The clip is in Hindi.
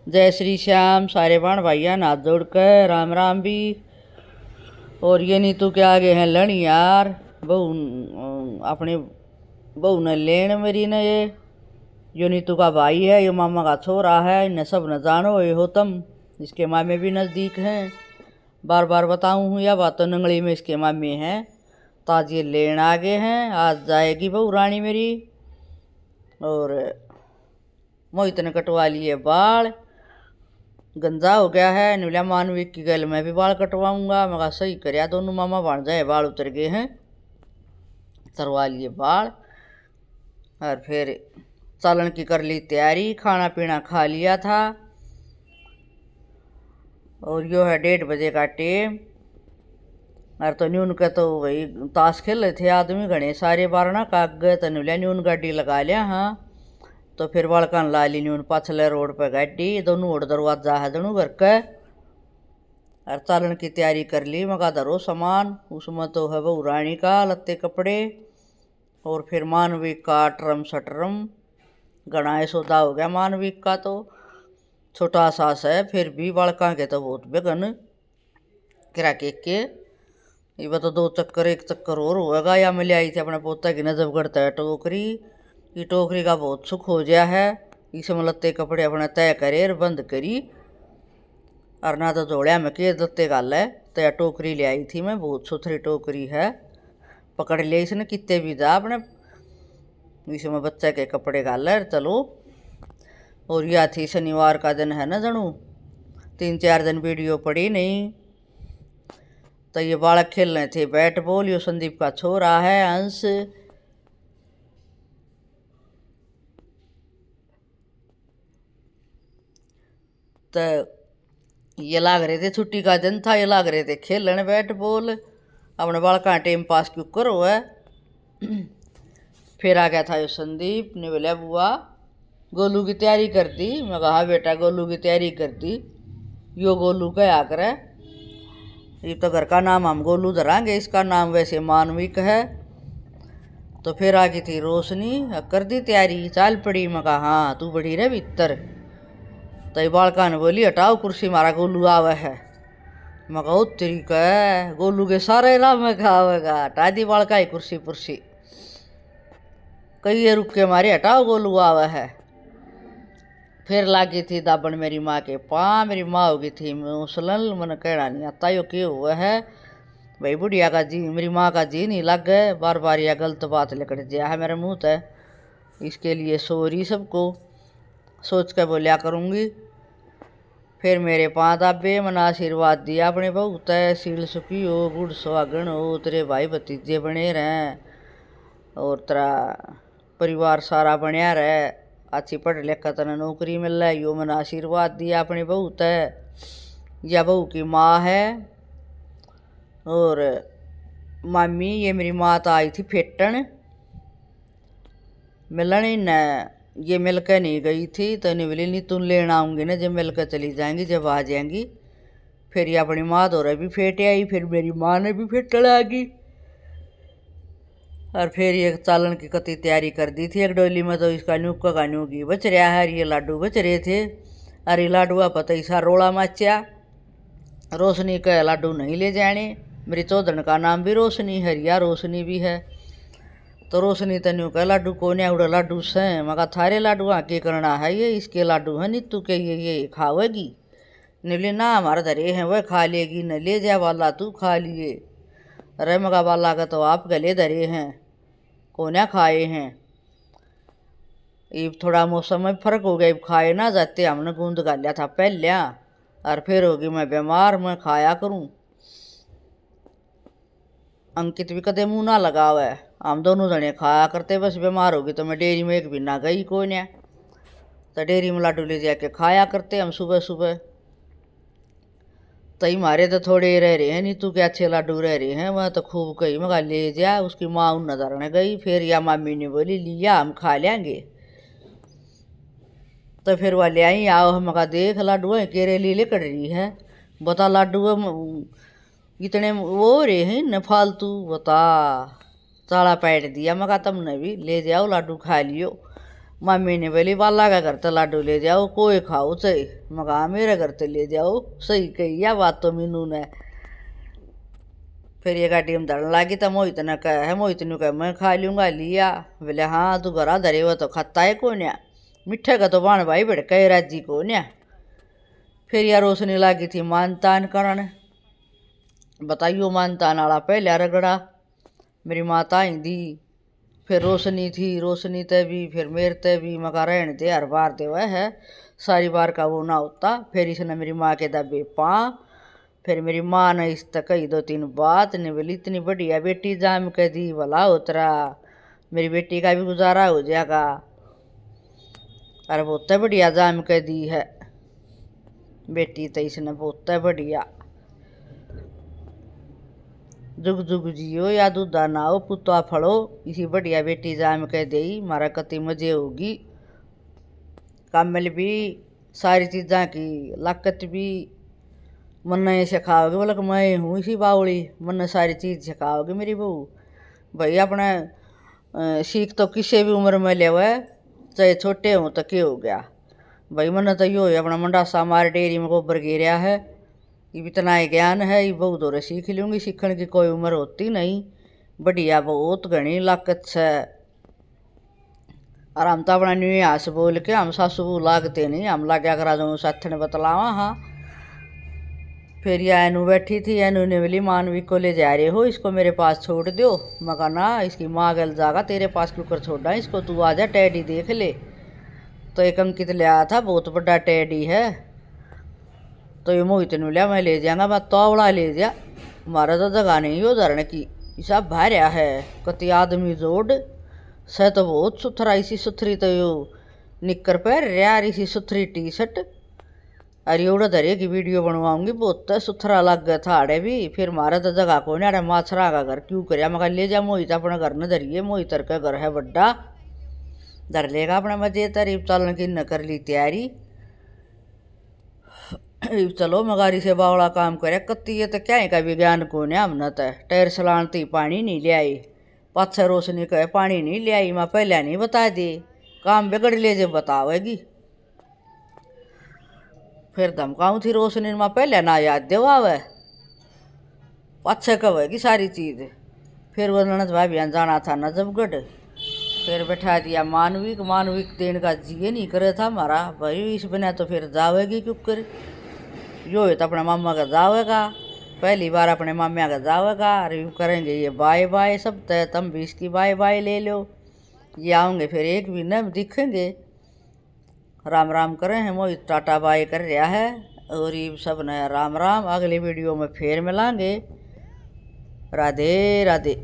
जय श्री श्याम। सारे बाण भाइया हाथ जोड़ कर राम राम भी। और ये नीतू के आगे हैं लड़ यार, बहू अपने बहू ने लेन मेरी ने। ये नीतू का भाई है, ये मामा का छोरा है। इन्हें सब न जानो ये हो तुम। इसके मामे भी नज़दीक हैं। बार बार बताऊँ हूँ या बातों नंगली में इसके मामे हैं। तो आज ये लेन आगे हैं, आज जाएगी बहू रानी मेरी। और मोहित ने कटवा लिए बाल, गंजा हो गया है। नीला मानवी की गल मैं भी बाल कटवाऊंगा। मैं कहा सही कर, दोनों मामा बन जाए। बाल उतर गए हैं, तरवा लिए बाल। और फिर चालन की कर ली तैयारी, खाना पीना खा लिया था। और यो है 1:30 बजे का टेम। और तो न्यून के तो वही ताश खेल रहे थे आदमी घने सारे बारना काग गए। तो न्यूलिया न्यून गाड़ी लगा लिया। हाँ तो फिर बालकान ला ली न्यून पाछले रोड पे गाड़ी। दोनों ओर दरवाजा है दोनों घर के। और चालन की तैयारी कर ली। मगा धरो सामान, उसमें तो है बहू रानी का लत्ते कपड़े। और फिर मानविक का ट्रम सटरम घना सौदा हो गया। मानविक का तो छोटा सास है, फिर भी बालका के तो बहुत बेगन किरा के ये तो 2 चक्कर 1 चक्कर और होगा। या मैं ले आई थी अपने पोता की नजब करता है टोकरी। ये टोकरी का बहुत सुख हो गया है। इसमें लत्ते कपड़े अपने तय करे और बंद करी। और ना तो जोड़िया में के लत्ते गाल है। तो यह टोकरी ले आई थी मैं, बहुत सुथरी टोकरी है। पकड़ लिया इसने कितने भी जा अपने, इसमें बच्चे के कपड़े गाल है। चलो। और यह थी शनिवार का दिन है ना जनू, 3-4 दिन वीडियो पड़ी नहीं। तो ये बालक खेल रहे थे बैट बॉल। यो संदीप का छोरा है अंश। तो ये लाग रहे थे, छुट्टी का दिन था, ये लाग रहे थे खेलने बैट बॉल। अपने बालका टाइम पास क्यों करो है। फिर आ गया था ये संदीप ने बोला बुआ गोलू की तैयारी कर दी। मैं कहा बेटा गोलू की तैयारी कर दी। यो गोलू क्या करे, ये तो घर का नाम हम गोलू धरांगे, इसका नाम वैसे मानविक है। तो फिर आ गई थी रोशनी, कर दी तैयारी, चाल पड़ी। मैं कहा हाँ तू बढ़ी रहे भीतर। तो बालका ने बोली हटाओ कुर्सी, मारा गोलू आवे है। मैं कहा तरीका है, गोलू के सारे नाम में खावेगा। हटा दी बालका ही कुर्सी पुर्सी। कई रुक के मारे हटाओ गोलू आवे है। फिर लागी थी दाबन मेरी माँ के पाँ। मेरी माँ होगी थी मुसलन, मन कहना नहीं आता यो क्यों हुआ है भाई। बुढ़िया का जी, मेरी माँ का जी नहीं लग गए। बार बार यह गलत बात लिकड़ दिया है मेरे मुँह है। इसके लिए सॉरी सबको, सोच कर बोलिया करूँगी। फिर मेरे पाँ दाबे, मन आशीर्वाद दिया अपने बहू तय। सील सुखी हो, गुड़ सुहागन हो, तेरे भाई भतीजे बने रहें और तेरा परिवार सारा बनया रहे। अच्छी पढ़ लिख कर तेना नौकरी मिल रहा है। यो मन आशीर्वाद दिया अपनी बहू तय। यह बहू की माँ है। और मामी ये मेरी माँ तो आई थी फेटन मिलने न, ये मिल कर नहीं गई थी। तो नहीं बोली नहीं तुम लेना आऊँगी ना, जब मिल कर चली जाएंगी, जब आ जाएंगी। फिर ये अपनी माँ दो भी फेटे आई। फिर मेरी माँ ने भी फेटन आ गई। और फिर ये चालन की कति तैयारी कर दी थी एक डोली में। तो इसका न्यूक का न्यूगी बच रहा है, ये लाडू बच रहे थे। अरे लाडुआ पता ही सा रोड़ा माचा। रोशनी का लाडू नहीं ले जाने। मेरी चौधन का नाम भी रोशनी है, रिया रोशनी भी है। तो रोशनी तन्यू का लाडू कौन है, उड़ा लाडू से। मगा थारे लाडू आके करना है, ये इसके लाडू है नीतू के, ये खावेगी। बोले ना हमारे धरे हैं वह खा लेगी, न ले जा वाला तू खा लिए। अरे मगा वाला का तो आप गले धरे हैं, कोन्या खाए हैं। ये थोड़ा मौसम में फर्क हो गया, खाए ना जाते। हमने गूंद गा लिया था पहले। और फिर होगी मैं बीमार, मैं खाया करूं। अंकित भी कदे मुँह ना लगावे, हम दोनों जने खाया करते। बस बीमार होगी तो मैं डेयरी में एक भी ना गई कोन्या। तो डेयरी में लाडू ले जाके खाया करते हम सुबह सुबह। तई मारे तो थोड़े रह रहे हैं, नीतू के अच्छे लाडू रह रहे हैं। वह तो खूब कही मगा ले जा। उसकी माँ उन नजर ने गई। फिर या मामी ने बोली लिया हम खा लेंगे। तो फिर वह ले आई, आओ हम मगा देख लाडू है केरेली लेकर रही है। बता लाडू इतने वो रहे हैं न फालतू, बता। चाड़ा पैट दिया मगा तुमने भी ले जाओ लाडू खा लियो। मम्मी ने बोली बाला का घर तो लाडू ले जाओ कोई खाओ चाहे, मगा मेरे घर तो ले जाओ। सही कही या बात तो मीनू ने। फिर ये गाड़ी में धरने लगी तो मोहित ने कहा, मोहित ने कहा मैं खा लूँगा लिया। बोले हाँ तू घरा धरे हुआ तो खाता है को न्या, मिठे का तो बाण भाई भड़के राजी को न्या। फिर यार रोशनी लगी थी मानतान करन। बताइयो मानतान वाला पहला रगड़ा मेरी माता आई दी। फिर रोशनी थी, रोशनी ते भी फिर मेरे ते भी, मका रहने दे हर बार दे वह है सारी बार का वो ना होता। फिर इसने मेरी माँ के दबे पाँ। फिर मेरी माँ ने इस तक कही 2-3 बात ने बोली इतनी बढ़िया बेटी जाम के दी भला उतरा, मेरी बेटी का भी गुजारा हो जाएगा। अरे बहुत बढ़िया जाम के दी है बेटी तो इसने, बहुत बढ़िया। जुग जुग जियो या दूधा नाओ पुतवा फड़ो, इसी बढ़िया बेटी जाम के दे मारा कति मजे होगी। कामल भी सारी चीज़ा की लाकत भी मन ने सिखाओगे। बोला कि मैं हूँ इसी बावली, मन ने सारी चीज़ सिखाओगे मेरी बहू। भाई अपने सीख तो किसी भी उम्र में ले हुए, चाहे छोटे हों तो क्या हो गया भाई। मन तो यो है अपना मंडासा हमारे डेयरी में गोबर गिरा है, ये इतना ही ज्ञान है, ये बहुत दौरे सीख लूँगी, सीखने की कोई उम्र होती नहीं। बढ़िया बहुत घनी लाकत से। और हम तो अपना न्यू हास बोल के हम सासू लागते नहीं, हम लाग्या करा जो साथ ने बतलावा। हाँ फिर यह एनू बैठी थी, एनू ने बोली मानवी को ले जा रहे हो, इसको मेरे पास छोड़ दो। मगर ना इसकी माँ गल जागा तेरे पास क्यों कर छोड़ा इसको, तू आ जा टैडी देख ले। तो एक अंकित ले आया था, बहुत बड़ा टैडी है। तो ये मोहित ने लिया मैं ले जाऊंगा, मैं तोवड़ा ले जा, हमारा तो जगह नहीं हो धरने की, सब भार्या है कति आदमी जोड़ से। तो बहुत सुथरा, इसी सुथरी तो यो निक्कर पहन रहा, इसी सुथरी टी शर्ट। अरे उड़ा धरे की वीडियो बनवाऊंगी, बहुत सुथरा लग गया था आड़े भी। फिर मारे तो जगह को नहीं, अरे माछरा का घर क्यों कर मगर ले जा मोहित अपने घर न धरिए, मोहित का घर है बड्डा, धर लेगा अपने मजे। तरीब चलन की न कर ली तैयारी, चलो मगारी से बावड़ा काम करे कत्ती। ये तो क्या है का विज्ञान को ने हमने तो टैर सलानती पानी नहीं ले आई, पाछे रोशनी कहे पानी नहीं ले आई, मैं पहले नहीं बता दी, काम बिगड़ ले जो बतावेगी। फिर धमकाऊँ थी रोशनी में पहले ना याद देवावे, पाछे कहेगी सारी चीज़। फिर वो ननद भाई बहन जाना था नजफगढ़, फिर बैठा दिया मानविक, मानविक देने का जिये नहीं करे था हमारा भाई, इस बिना तो फिर जावेगी क्यों कर। यो है तो अपने मामा का जावेगा, पहली बार अपने मामा का जावेगा, रिव्यू करेंगे ये बाय बाय सब तय, तुम भी इसकी बाय बाय ले लो। ये आऊँगे फिर एक भी न दिखेंगे, राम राम करें हैं मोहित टाटा बाय कर रहा है। और ये सब न राम राम, अगली वीडियो में फिर मिलांगे। राधे राधे।